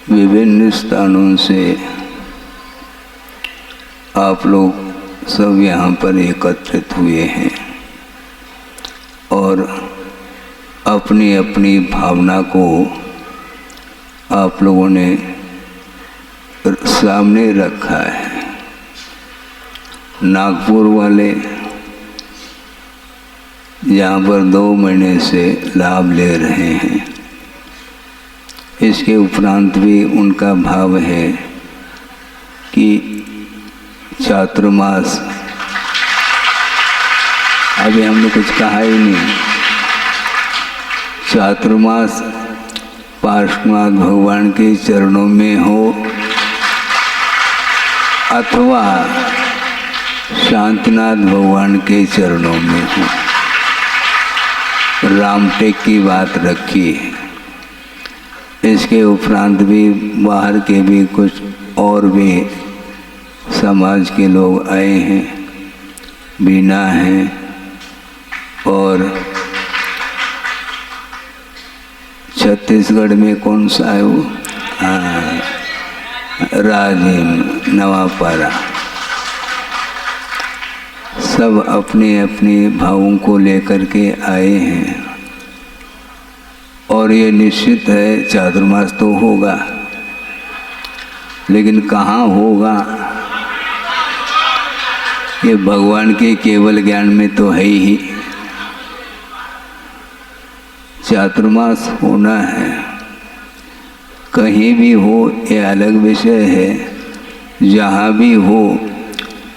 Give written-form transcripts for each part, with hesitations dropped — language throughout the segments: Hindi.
विभिन्न स्थानों से आप लोग सब यहाँ पर एकत्रित हुए हैं और अपनी अपनी भावना को आप लोगों ने सामने रखा है। नागपुर वाले यहाँ पर 2 महीने से लाभ ले रहे हैं। इसके उपरांत भी उनका भाव है कि चातुर्मास, अभी हमने कुछ कहा ही नहीं, चातुर्मास पार्श्वनाथ भगवान के चरणों में हो अथवा शांतिनाथ भगवान के चरणों में हो, रामटेक की बात रखी है। इसके उपरांत भी बाहर के भी कुछ और भी समाज के लोग आए हैं, बीना हैं और छत्तीसगढ़ में कौन सा है वो, राजिम नवापारा, सब अपने अपने भावों को लेकर के आए हैं और ये निश्चित है चातुर्मास तो होगा, लेकिन कहाँ होगा ये भगवान के केवल ज्ञान में तो है ही। चातुर्मास होना है, कहीं भी हो ये अलग विषय है। जहाँ भी हो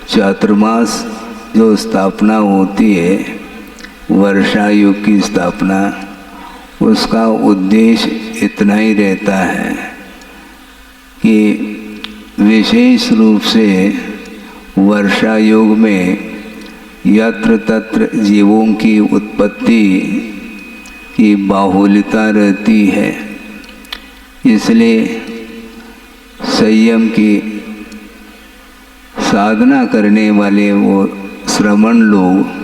चातुर्मास जो स्थापना होती है, वर्षा युग की स्थापना, उसका उद्देश्य इतना ही रहता है कि विशेष रूप से वर्षा युग में यत्र तत्र जीवों की उत्पत्ति की बाहुल्यता रहती है, इसलिए संयम की साधना करने वाले वो श्रमण लोग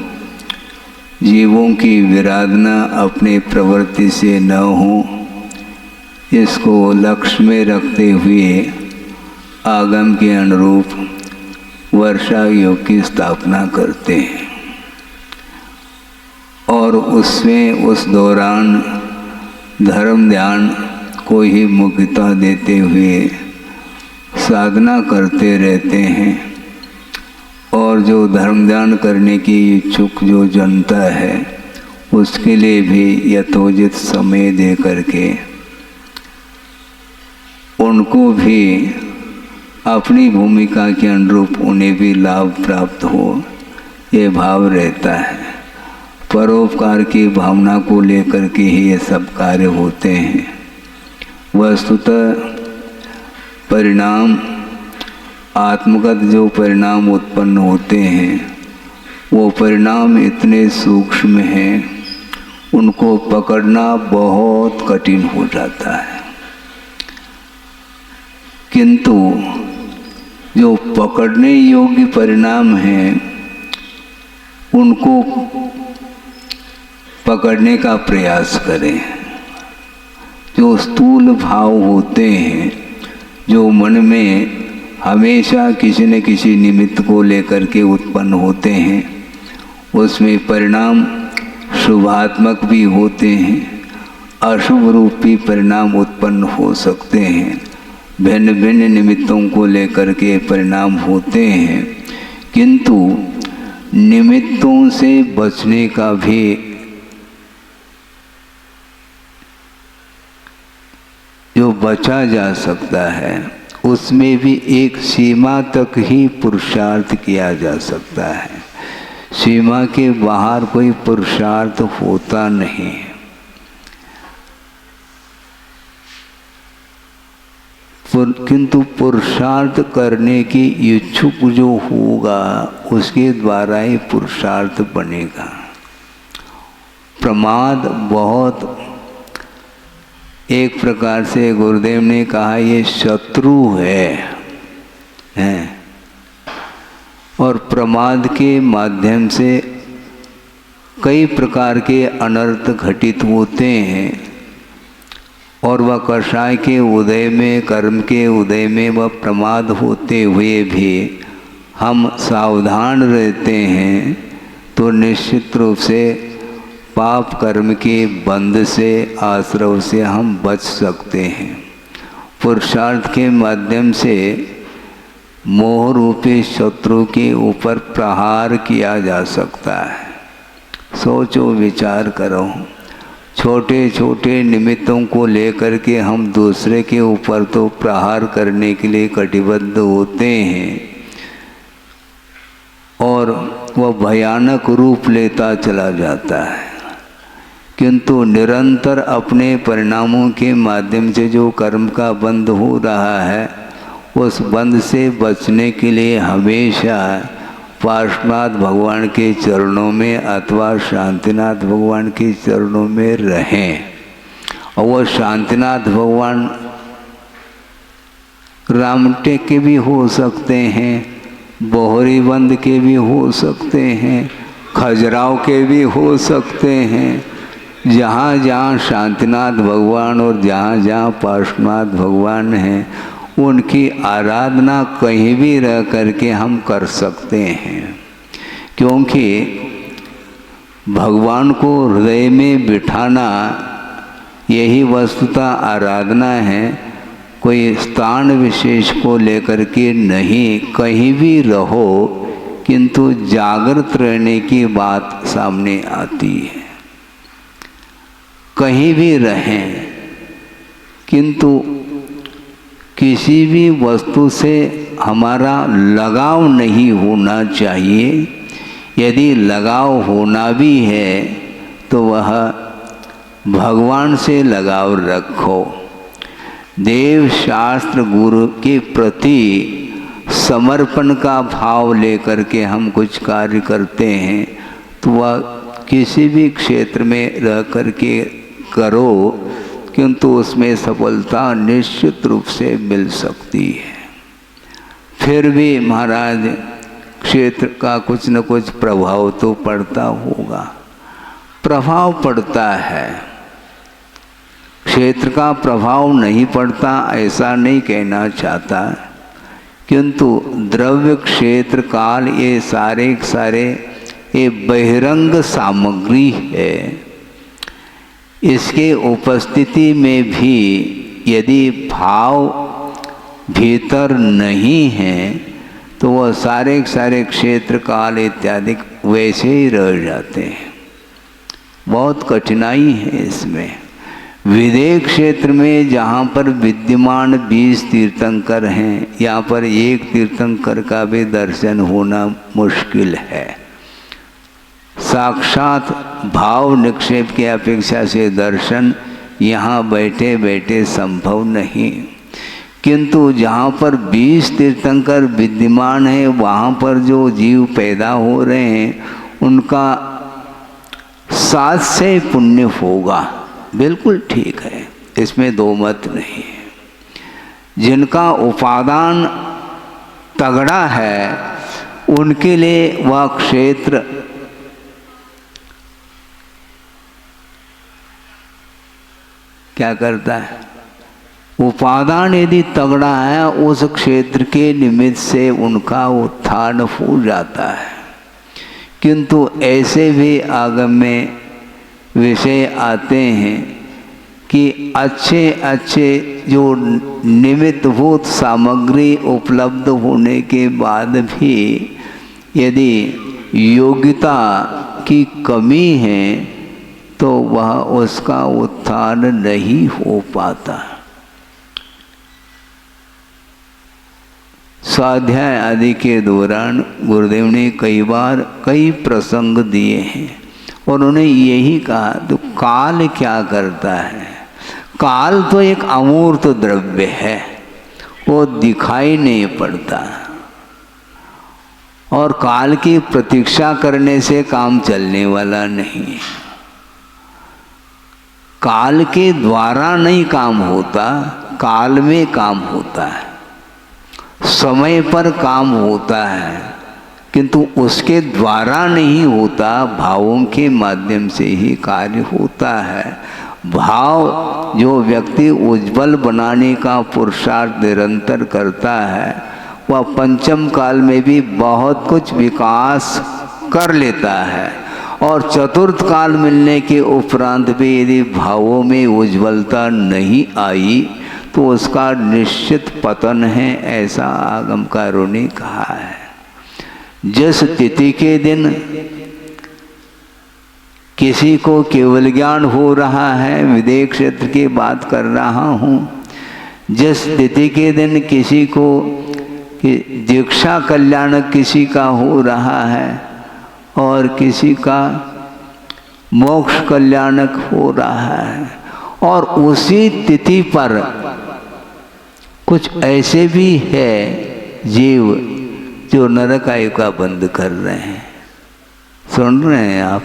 जीवों की विराधना अपने प्रवृत्ति से न हो, इसको लक्ष्य में रखते हुए आगम के अनुरूप वर्षा योग की स्थापना करते हैं और उसमें उस दौरान धर्म ध्यान को ही मुख्यता देते हुए साधना करते रहते हैं। और जो धर्म ध्यान करने की इच्छुक जो जनता है, उसके लिए भी यथोचित समय दे करके उनको भी अपनी भूमिका के अनुरूप उन्हें भी लाभ प्राप्त हो, ये भाव रहता है। परोपकार की भावना को लेकर के ही ये सब कार्य होते हैं। वस्तुतः परिणाम, आत्मगत जो परिणाम उत्पन्न होते हैं, वो परिणाम इतने सूक्ष्म हैं, उनको पकड़ना बहुत कठिन हो जाता है। किंतु जो पकड़ने योग्य परिणाम हैं, उनको पकड़ने का प्रयास करें। जो स्थूल भाव होते हैं, जो मन में हमेशा किसी न किसी निमित्त को लेकर के उत्पन्न होते हैं, उसमें परिणाम शुभात्मक भी होते हैं, अशुभ रूपी परिणाम उत्पन्न हो सकते हैं। भिन्न भिन्न निमित्तों को लेकर के परिणाम होते हैं, किंतु निमित्तों से बचने का भी जो बचा जा सकता है, उसमें भी एक सीमा तक ही पुरुषार्थ किया जा सकता है। सीमा के बाहर कोई पुरुषार्थ होता नहीं। किंतु पुरुषार्थ करने की इच्छुक जो होगा, उसके द्वारा ही पुरुषार्थ बनेगा। प्रमाद बहुत, एक प्रकार से गुरुदेव ने कहा ये शत्रु है और प्रमाद के माध्यम से कई प्रकार के अनर्थ घटित होते हैं और वह कषाय के उदय में, कर्म के उदय में वह प्रमाद होते हुए भी हम सावधान रहते हैं तो निश्चित रूप से पाप कर्म के बंध से, आश्रव से हम बच सकते हैं। पुरुषार्थ के माध्यम से मोह रूपी शत्रु के ऊपर प्रहार किया जा सकता है। सोचो, विचार करो, छोटे छोटे निमित्तों को लेकर के हम दूसरे के ऊपर तो प्रहार करने के लिए कटिबद्ध होते हैं और वह भयानक रूप लेता चला जाता है, किंतु निरंतर अपने परिणामों के माध्यम से जो कर्म का बंध हो रहा है उस बंध से बचने के लिए हमेशा पार्श्वनाथ भगवान के चरणों में अथवा शांतिनाथ भगवान के चरणों में रहें। और वह शांतिनाथ भगवान रामटेक के भी हो सकते हैं, बोहरीबंद के भी हो सकते हैं, खजुराहो के भी हो सकते हैं। जहाँ जहाँ शांतिनाथ भगवान और जहाँ जहाँ पार्श्वनाथ भगवान हैं उनकी आराधना कहीं भी रह करके हम कर सकते हैं, क्योंकि भगवान को हृदय में बिठाना यही वस्तुतः आराधना है। कोई स्थान विशेष को लेकर के नहीं, कहीं भी रहो किंतु जागृत रहने की बात सामने आती है। कहीं भी रहें किंतु किसी भी वस्तु से हमारा लगाव नहीं होना चाहिए। यदि लगाव होना भी है तो वह भगवान से लगाव रखो। देव शास्त्र गुरु के प्रति समर्पण का भाव लेकर के हम कुछ कार्य करते हैं तो वह किसी भी क्षेत्र में रह कर के करो, किंतु उसमें सफलता निश्चित रूप से मिल सकती है। फिर भी महाराज क्षेत्र का कुछ न कुछ प्रभाव तो पड़ता होगा, प्रभाव पड़ता है। क्षेत्र का प्रभाव नहीं पड़ता ऐसा नहीं कहना चाहता, किंतु द्रव्य, क्षेत्र, काल ये सारे सारे ये बहिरंग सामग्री है। इसके उपस्थिति में भी यदि भाव भीतर नहीं है तो वह सारे सारे क्षेत्र, काल इत्यादि वैसे ही रह जाते हैं। बहुत कठिनाई है इसमें। विदेह क्षेत्र में जहाँ पर विद्यमान 20 तीर्थंकर हैं, यहाँ पर एक तीर्थंकर का भी दर्शन होना मुश्किल है। साक्षात भाव निक्षेप की अपेक्षा से दर्शन यहाँ बैठे बैठे संभव नहीं, किंतु जहाँ पर 20 तीर्थंकर विद्यमान है वहाँ पर जो जीव पैदा हो रहे हैं उनका 7 से पुण्य होगा। बिल्कुल ठीक है, इसमें दो मत नहीं है। जिनका उपादान तगड़ा है उनके लिए वह क्षेत्र क्या करता है, उपादान यदि तगड़ा है उस क्षेत्र के निमित्त से उनका उत्थान हो जाता है। किंतु ऐसे भी आगम में विषय आते हैं कि अच्छे अच्छे जो निमित्तभूत सामग्री उपलब्ध होने के बाद भी यदि योग्यता की कमी है तो वह उसका उत्थान नहीं हो पाता। स्वाध्याय आदि के दौरान गुरुदेव ने कई बार कई प्रसंग दिए हैं और उन्होंने यही कहा तो काल क्या करता है। काल तो एक अमूर्त द्रव्य है, वो दिखाई नहीं पड़ता और काल की प्रतीक्षा करने से काम चलने वाला नहीं है। काल के द्वारा नहीं काम होता, काल में काम होता है। समय पर काम होता है किंतु उसके द्वारा नहीं होता, भावों के माध्यम से ही कार्य होता है। भाव जो व्यक्ति उज्जवल बनाने का पुरुषार्थ निरंतर करता है वह पंचम काल में भी बहुत कुछ विकास कर लेता है, और चतुर्थ काल मिलने के उपरांत भी यदि भावों में उज्ज्वलता नहीं आई तो उसका निश्चित पतन है, ऐसा आगमकारों ने कहा है। जिस तिथि के दिन किसी को केवल ज्ञान हो रहा है, विदेह क्षेत्र की बात कर रहा हूँ, जिस तिथि के दिन किसी को दीक्षा कल्याणक किसी का हो रहा है और किसी का मोक्ष कल्याणक हो रहा है, और उसी तिथि पर कुछ ऐसे भी है जीव जो नरकायु का बंद कर रहे हैं। सुन रहे हैं आप?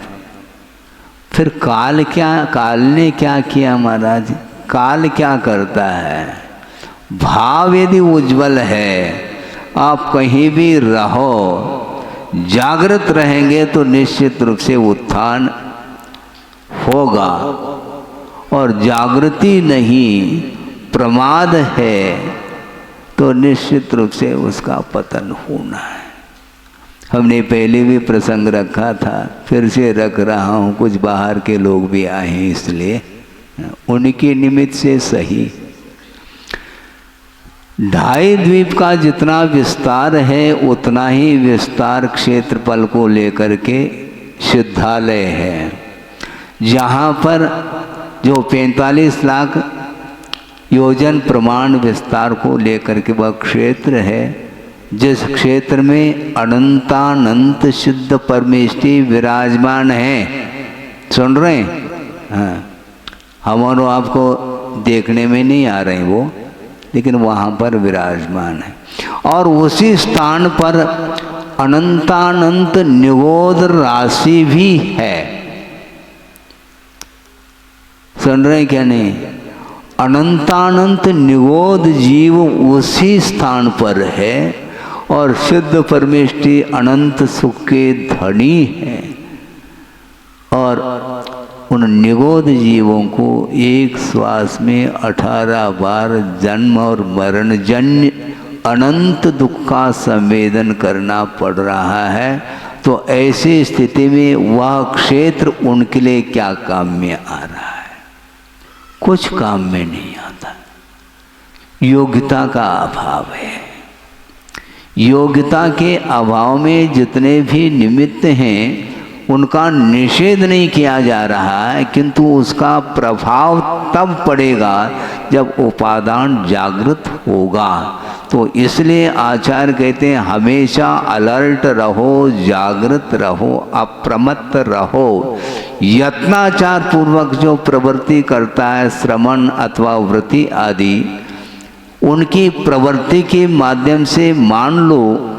फिर काल ने क्या किया महाराज? काल क्या करता है? भाव यदि उज्जवल है, आप कहीं भी रहो, जागृत रहेंगे तो निश्चित रूप से उत्थान होगा, और जागृति नहीं, प्रमाद है तो निश्चित रूप से उसका पतन होना है। हमने पहले भी प्रसंग रखा था, फिर से रख रहा हूँ, कुछ बाहर के लोग भी आए हैं इसलिए उनके निमित्त से सही। ढाई द्वीप का जितना विस्तार है उतना ही विस्तार क्षेत्रफल को लेकर के सिद्धालय है, जहाँ पर जो 45 लाख योजन प्रमाण विस्तार को लेकर के वह क्षेत्र है, जिस क्षेत्र में अनंतानंत शुद्ध परमेष्टि विराजमान है। सुन रहे हैं? हाँ, हम और आपको देखने में नहीं आ रहे वो, लेकिन वहाँ पर विराजमान है। और उसी स्थान पर अनंतानंत निगोद राशि भी है। सुन रहे क्या? नहीं, अनंतानंत निगोद जीव उसी स्थान पर है, और शुद्ध परमेष्टि अनंत सुख के धनी है, और उन निगोद जीवों को एक श्वास में 18 बार जन्म और मरण जन्य अनंत दुख का संवेदन करना पड़ रहा है। तो ऐसी स्थिति में वह क्षेत्र उनके लिए क्या काम में आ रहा है? कुछ काम में नहीं आता। योग्यता का अभाव है। योग्यता के अभाव में जितने भी निमित्त हैं उनका निषेध नहीं किया जा रहा है, किंतु उसका प्रभाव तब पड़ेगा जब उपादान जागृत होगा। तो इसलिए आचार्य कहते हैं हमेशा अलर्ट रहो, जागृत रहो, अप्रमत्त रहो। यत्नाचार पूर्वक जो प्रवृत्ति करता है, श्रवण अथवा वृत्ति आदि, उनकी प्रवृत्ति के माध्यम से मान लो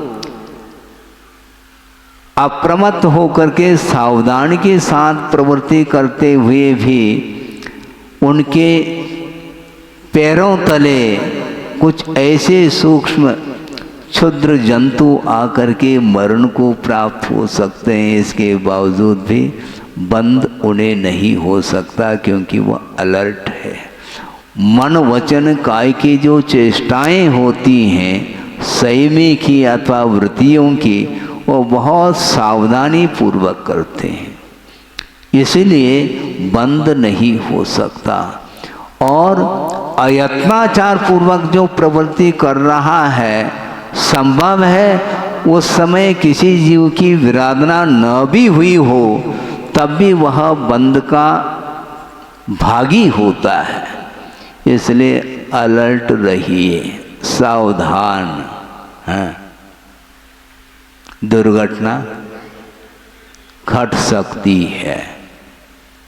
अप्रमत्त होकर के सावधानी के साथ प्रवृत्ति करते हुए भी उनके पैरों तले कुछ ऐसे सूक्ष्म क्षुद्र जंतु आकर के मरण को प्राप्त हो सकते हैं। इसके बावजूद भी बंद उन्हें नहीं हो सकता, क्योंकि वह अलर्ट है। मन वचन काय की जो चेष्टाएं होती हैं संयमी की अथवा वृत्तियों की, वो बहुत सावधानी पूर्वक करते हैं, इसलिए बंद नहीं हो सकता। और अयत्नाचार पूर्वक जो प्रवृत्ति कर रहा है, संभव है उस समय किसी जीव की विराधना न भी हुई हो, तब भी वह बंद का भागी होता है। इसलिए अलर्ट रहिए, सावधान हैं। दुर्घटना घट सकती है,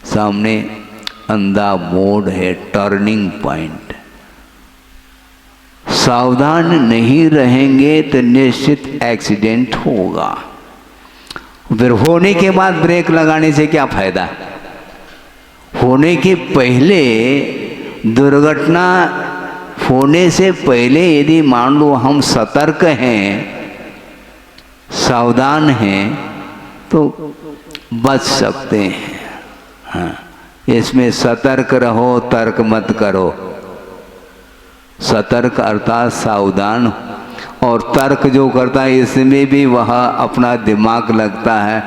सामने अंधा मोड़ है, टर्निंग पॉइंट। सावधान नहीं रहेंगे तो निश्चित एक्सीडेंट होगा। फिर होने के बाद ब्रेक लगाने से क्या फायदा? होने के पहले, दुर्घटना होने से पहले यदि मान लो हम सतर्क हैं, सावधान हैं, तो बच सकते हैं। हाँ, इसमें सतर्क रहो, तर्क मत करो। सतर्क अर्थात सावधान, और तर्क जो करता है इसमें भी वह अपना दिमाग लगता है,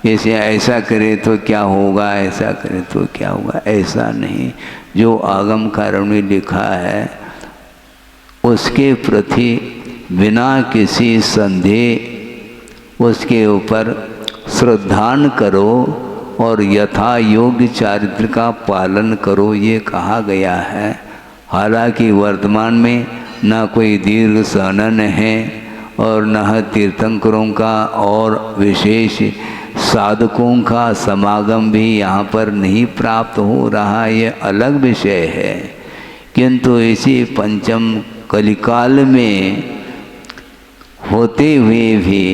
इसे ऐसा करे तो क्या होगा, ऐसा करे तो क्या होगा। ऐसा नहीं, जो आगम कारण में लिखा है उसके प्रति बिना किसी संदेह उसके ऊपर श्रद्धान करो और यथा योग्य चारित्र का पालन करो, ये कहा गया है। हालांकि वर्तमान में न कोई दीर्घ सहनन है और न तीर्थंकरों का और विशेष साधकों का समागम भी यहाँ पर नहीं प्राप्त हो रहा, ये अलग विषय है। किंतु इसी पंचम कलिकाल में होते हुए भी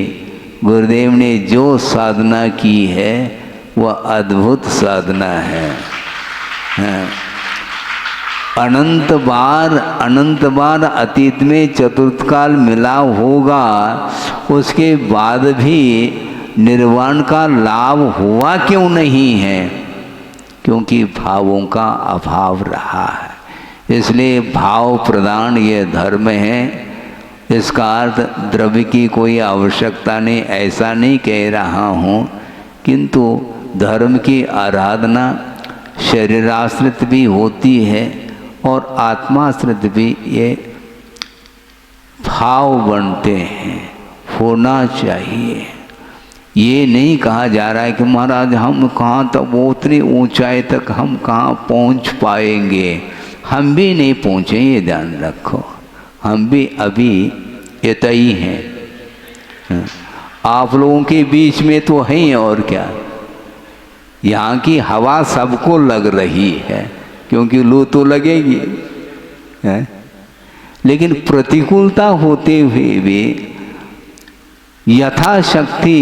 गुरुदेव ने जो साधना की है वह अद्भुत साधना है। अनंत बार अतीत में चतुर्थ काल मिला होगा, उसके बाद भी निर्वाण का लाभ हुआ क्यों नहीं है? क्योंकि भावों का अभाव रहा है। इसलिए भाव प्रदान ये धर्म है। इसका अर्थ द्रव्य की कोई आवश्यकता नहीं, ऐसा नहीं कह रहा हूँ, किंतु धर्म की आराधना शरीराश्रित भी होती है और आत्माश्रित भी। ये भाव बनते हैं, होना चाहिए। ये नहीं कहा जा रहा है कि महाराज हम कहाँ तक, वो उतनी ऊंचाई तक हम कहाँ पहुँच पाएंगे। हम भी नहीं पहुँचे, ये ध्यान रखो। हम भी अभी इतई हैं। आप लोगों के बीच में तो हैं, और क्या। यहाँ की हवा सबको लग रही है, क्योंकि लू तो लगेगी है? लेकिन प्रतिकूलता होते हुए भी यथाशक्ति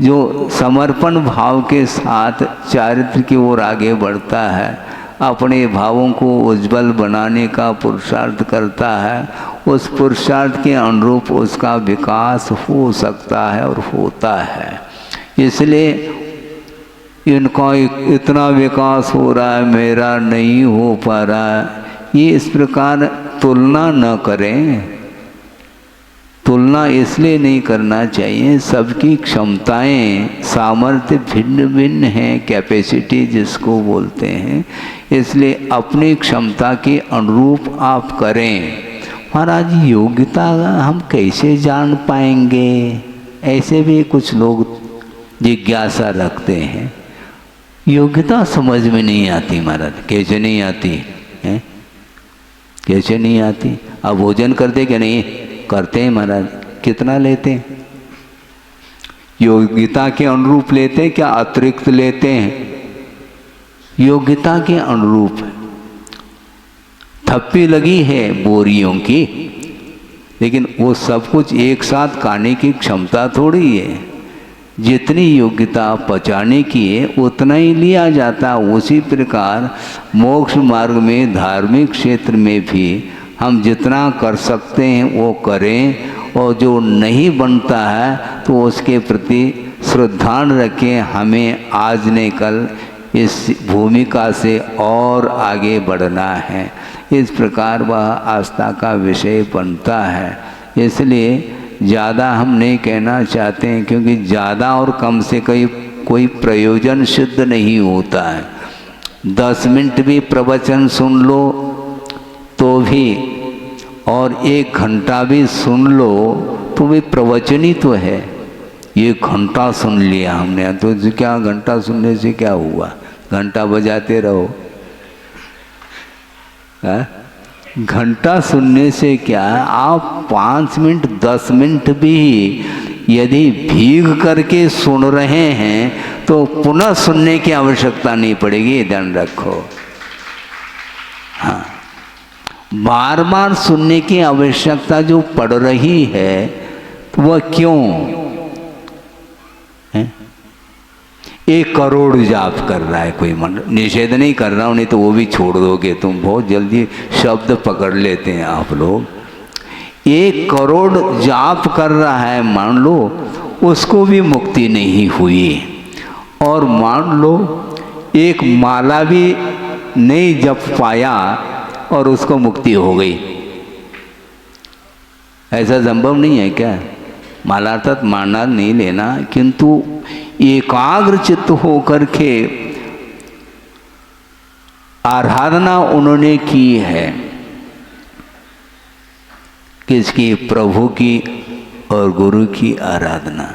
जो समर्पण भाव के साथ चारित्र की ओर आगे बढ़ता है, अपने भावों को उज्जवल बनाने का पुरुषार्थ करता है, उस पुरुषार्थ के अनुरूप उसका विकास हो सकता है और होता है। इसलिए इनका इतना विकास हो रहा है, मेरा नहीं हो पा रहा है, ये इस प्रकार तुलना न करें। तुलना इसलिए नहीं करना चाहिए, सबकी क्षमताएं सामर्थ्य भिन्न भिन्न हैं, कैपेसिटी जिसको बोलते हैं। इसलिए अपनी क्षमता के अनुरूप आप करें। महाराज योग्यता हम कैसे जान पाएंगे? ऐसे भी कुछ लोग जिज्ञासा रखते हैं। योग्यता समझ में नहीं आती महाराज। कैसे नहीं आती है? कैसे नहीं आती? अब भोजन करते क्या नहीं करते हैं महाराज? कितना लेते हैं? योग्यता के अनुरूप लेते हैं क्या अतिरिक्त लेते हैं? योग्यता के अनुरूप। थप्पी लगी है बोरियों की, लेकिन वो सब कुछ एक साथ खाने की क्षमता थोड़ी है। जितनी योग्यता पचाने की है उतना ही लिया जाता। उसी प्रकार मोक्ष मार्ग में धार्मिक क्षेत्र में भी हम जितना कर सकते हैं वो करें, और जो नहीं बनता है तो उसके प्रति श्रद्धान रखें। हमें आज न कल इस भूमिका से और आगे बढ़ना है। इस प्रकार वह आस्था का विषय बनता है। इसलिए ज़्यादा हम नहीं कहना चाहते हैं, क्योंकि ज़्यादा और कम से कोई प्रयोजन सिद्ध नहीं होता है। 10 मिनट भी प्रवचन सुन लो तो भी, और 1 घंटा भी सुन लो तो भी प्रवचन ही तो है। 1 घंटा सुन लिया हमने, तो क्या घंटा सुनने से क्या हुआ? घंटा बजाते रहो। घंटा सुनने से क्या, आप 5 मिनट 10 मिनट भी यदि भीग करके सुन रहे हैं तो पुनः सुनने की आवश्यकता नहीं पड़ेगी, ध्यान रखो। हाँ, बार बार सुनने की आवश्यकता जो पड़ रही है तो वह क्यों है? 1 करोड़ जाप कर रहा है कोई, निषेध नहीं कर रहा हूँ, नहीं तो वो भी छोड़ दोगे तुम। बहुत जल्दी शब्द पकड़ लेते हैं आप लोग। 1 करोड़ जाप कर रहा है, मान लो उसको भी मुक्ति नहीं हुई, और मान लो एक माला भी नहीं जप पाया और उसको मुक्ति हो गई। ऐसा संभव नहीं है क्या? माला अर्थात माला नहीं लेना, किंतु एकाग्र चित्त होकर के आराधना उन्होंने की है, किसकी? प्रभु की और गुरु की आराधना,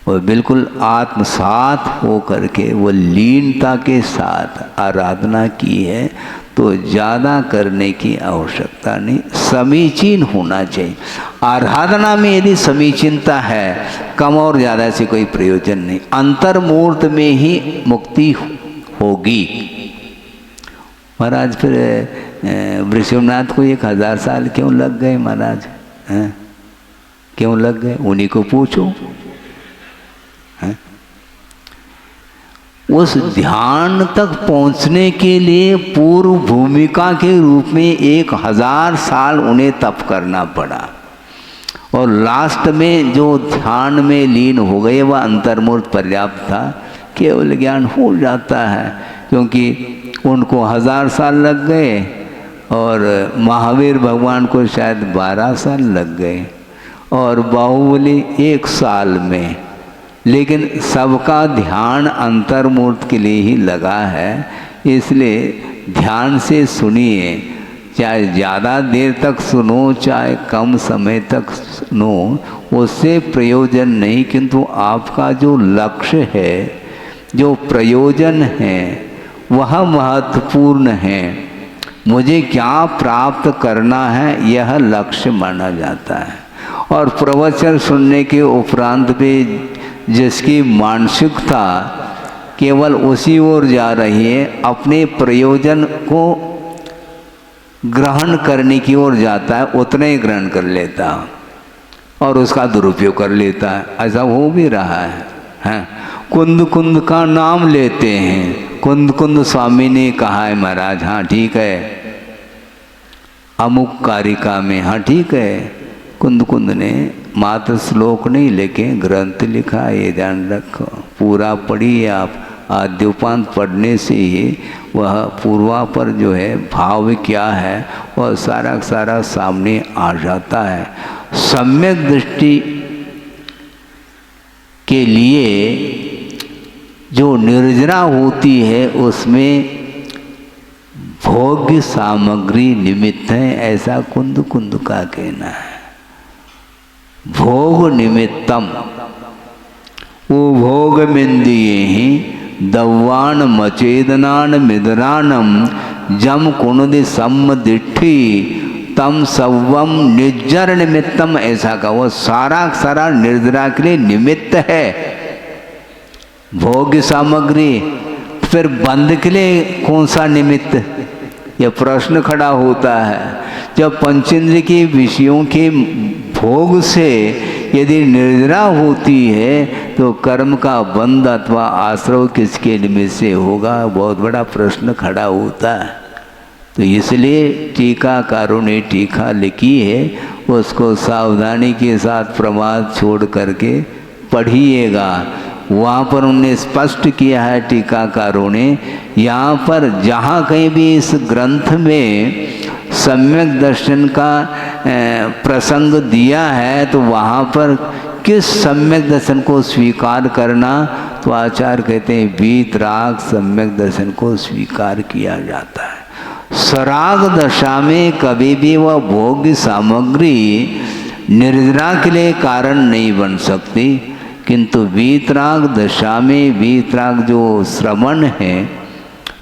और बिल्कुल आत्मसात हो करके वो लीनता के साथ आराधना की है। तो ज़्यादा करने की आवश्यकता नहीं, समीचीन होना चाहिए। आराधना में यदि समीचीनता है, कम और ज़्यादा से कोई प्रयोजन नहीं, अंतर्मूर्त में ही मुक्ति होगी। महाराज फिर वृषभनाथ को 1000 साल क्यों लग गए महाराज? क्यों लग गए? उन्हीं को पूछो। उस ध्यान तक पहुंचने के लिए पूर्व भूमिका के रूप में 1000 साल उन्हें तप करना पड़ा, और लास्ट में जो ध्यान में लीन हो गए वह अंतर्मूर्त पर्याप्त था। केवल ज्ञान हो जाता है, क्योंकि उनको 1000 साल लग गए और महावीर भगवान को शायद 12 साल लग गए, और बाहुबली 1 साल में। लेकिन सबका ध्यान अंतर्मूर्त के लिए ही लगा है, इसलिए ध्यान से सुनिए। चाहे ज़्यादा देर तक सुनो, चाहे कम समय तक सुनो, उससे प्रयोजन नहीं, किंतु आपका जो लक्ष्य है, जो प्रयोजन है, वह महत्वपूर्ण है। मुझे क्या प्राप्त करना है, यह लक्ष्य माना जाता है। और प्रवचन सुनने के उपरांत भी जिसकी मानसिकता केवल उसी ओर जा रही है, अपने प्रयोजन को ग्रहण करने की ओर जाता है, उतना ही ग्रहण कर लेता है और उसका दुरुपयोग कर लेता है। ऐसा हो भी रहा है। कुंद कुंद का नाम लेते हैं, कुंद कुंद स्वामी ने कहा है महाराज, हाँ ठीक है, अमुक कारिका में, हाँ ठीक है, कुंद कुंद ने मात्र श्लोक नहीं लेके ग्रंथ लिखा, ये जान रखो। पूरा पढ़िए आप, आद्योपांत पढ़ने से ही वह पूर्वा पर जो है भाव क्या है वह सारा सारा सामने आ जाता है। सम्यक दृष्टि के लिए जो निर्जरा होती है उसमें भोग्य सामग्री निमित्त है, ऐसा कुंद कुंद का कहना है। भोग निमित्तम, वो भोग मिंदिये ही दव्वान मचेदनान मिदरानम जम कुणुदि सम्मदिट्ठी तम सवम निर्जर निमित्तम, ऐसा का वो सारा सारा निर्जरा के लिए निमित्त है भोग्य सामग्री। फिर बंद के लिए कौन सा निमित्त, यह प्रश्न खड़ा होता है। जब पंचेंद्रिय के विषयों के भोग से यदि निर्जरा होती है तो कर्म का बंध अथवा आश्रव किसके निमित्त से होगा, बहुत बड़ा प्रश्न खड़ा होता है। तो इसलिए टीकाकारों ने टीका लिखी है, उसको सावधानी के साथ प्रमाद छोड़ करके पढ़िएगा। वहाँ पर उन्होंने स्पष्ट किया है टीकाकारों ने, यहाँ पर जहाँ कहीं भी इस ग्रंथ में सम्यक दर्शन का प्रसंग दिया है तो वहाँ पर किस सम्यक दर्शन को स्वीकार करना, तो आचार्य कहते हैं वीतराग सम्यक दर्शन को स्वीकार किया जाता है। सराग दशा में कभी भी वह भोग्य सामग्री निर्जरा के लिए कारण नहीं बन सकती, किंतु वीतराग दशा में वीतराग जो श्रवण है,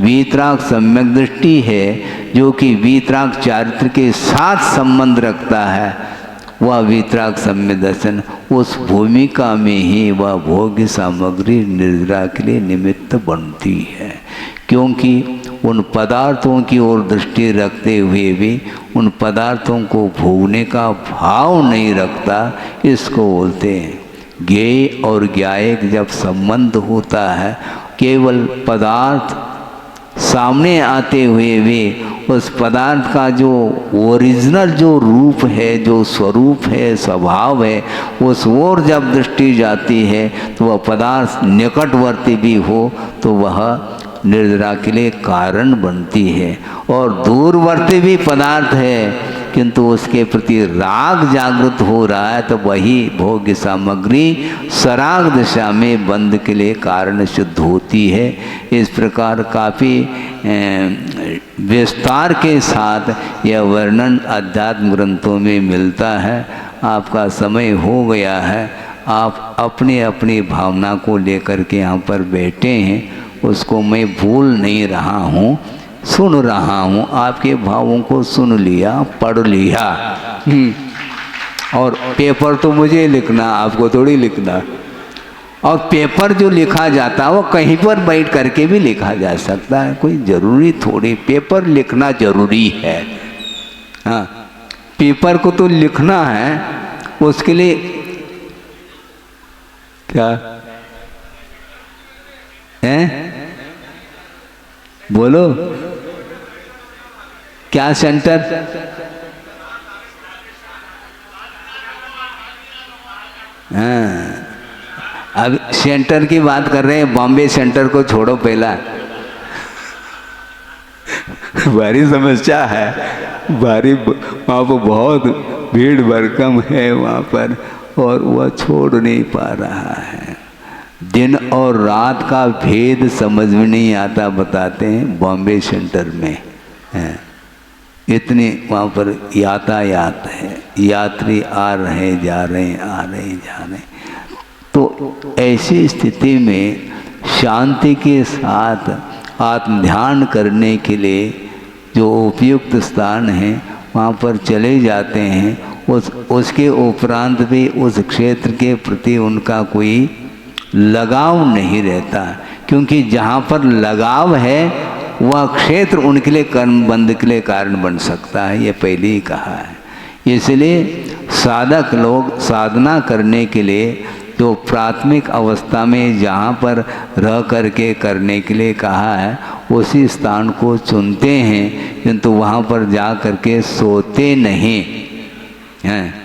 वीतराग सम्यक दृष्टि है, जो कि वीतराग चारित्र के साथ संबंध रखता है, वह वीतराग सम्यक दर्शन उस भूमिका में ही वह भोग्य सामग्री निर्जरा के लिए निमित्त बनती है। क्योंकि उन पदार्थों की ओर दृष्टि रखते हुए भी उन पदार्थों को भोगने का भाव नहीं रखता, इसको बोलते हैं ज्ञेय और ज्ञायक जब संबंध होता है, केवल पदार्थ सामने आते हुए भी उस पदार्थ का जो ओरिजिनल जो रूप है, जो स्वरूप है, स्वभाव है, उस ओर जब दृष्टि जाती है तो वह पदार्थ निकटवर्ती भी हो तो वह निर्जरा के लिए कारण बनती है। और दूरवर्ती भी पदार्थ है किंतु उसके प्रति राग जागृत हो रहा है तो वही भोग्य सामग्री सराग दशा में बंध के लिए कारण सिद्ध होती है। इस प्रकार काफ़ी विस्तार के साथ यह वर्णन अध्यात्म ग्रंथों में मिलता है। आपका समय हो गया है, आप अपनी अपनी भावना को लेकर के यहाँ पर बैठे हैं, उसको मैं भूल नहीं रहा हूँ, सुन रहा हूँ, आपके भावों को सुन लिया, पढ़ लिया। और पेपर तो मुझे लिखना, आपको थोड़ी लिखना। और पेपर जो लिखा जाता है वो कहीं पर बैठ करके भी लिखा जा सकता है, कोई ज़रूरी थोड़ी पेपर लिखना जरूरी है। हाँ, पेपर को तो लिखना है, उसके लिए क्या है बोलो, क्या सेंटर? हाँ, अब सेंटर की बात कर रहे हैं, बॉम्बे सेंटर को छोड़ो पहला। भारी समस्या है, भारी, वहाँ पर बहुत भीड़ भड़कम है वहाँ पर, और वह छोड़ नहीं पा रहा है। दिन और रात का भेद समझ में नहीं आता, बताते हैं बॉम्बे सेंटर में है। इतने वहाँ पर यातायात है, यात्री आ रहे जा रहे, आ रहे जा रहे। तो ऐसी स्थिति में शांति के साथ आत्मध्यान करने के लिए जो उपयुक्त स्थान है वहाँ पर चले जाते हैं। उसके उपरांत भी उस क्षेत्र के प्रति उनका कोई लगाव नहीं रहता, क्योंकि जहाँ पर लगाव है वह क्षेत्र उनके लिए कर्म बंध के लिए कारण बन सकता है, ये पहले ही कहा है। इसलिए साधक लोग साधना करने के लिए जो प्राथमिक अवस्था में जहाँ पर रह करके करने के लिए कहा है उसी स्थान को चुनते हैं, किंतु वहाँ पर जा करके सोते नहीं हैं।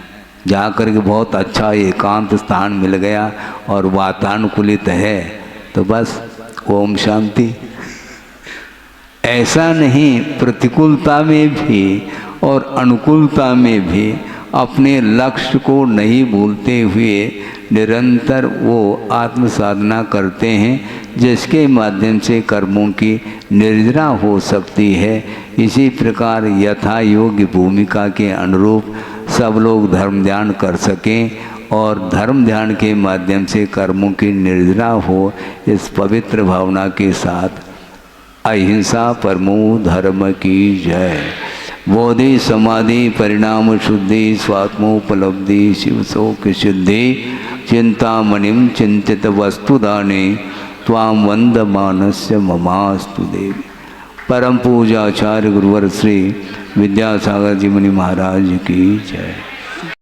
जा करके बहुत अच्छा एकांत स्थान मिल गया और वातानुकूलित है तो बस ओम शांति। ऐसा नहीं, प्रतिकूलता में भी और अनुकूलता में भी अपने लक्ष्य को नहीं भूलते हुए निरंतर वो आत्म साधना करते हैं, जिसके माध्यम से कर्मों की निर्जरा हो सकती है। इसी प्रकार यथा योग्य भूमिका के अनुरूप सब लोग धर्म ध्यान कर सकें और धर्म ध्यान के माध्यम से कर्मों की निर्जरा हो, इस पवित्र भावना के साथ अहिंसा परमो धर्म की जय। बोधि समाधि परिणाम शुद्धि स्वात्मोपलब्धि शिव शोक सिद्धि चिंतामणिम चिंतित वस्तुदाने त्वाम वंदमानस्य ममास्तु देवी। परम पूजाचार्य गुरुवर श्री विद्यासागर जी मुनि महाराज की जय।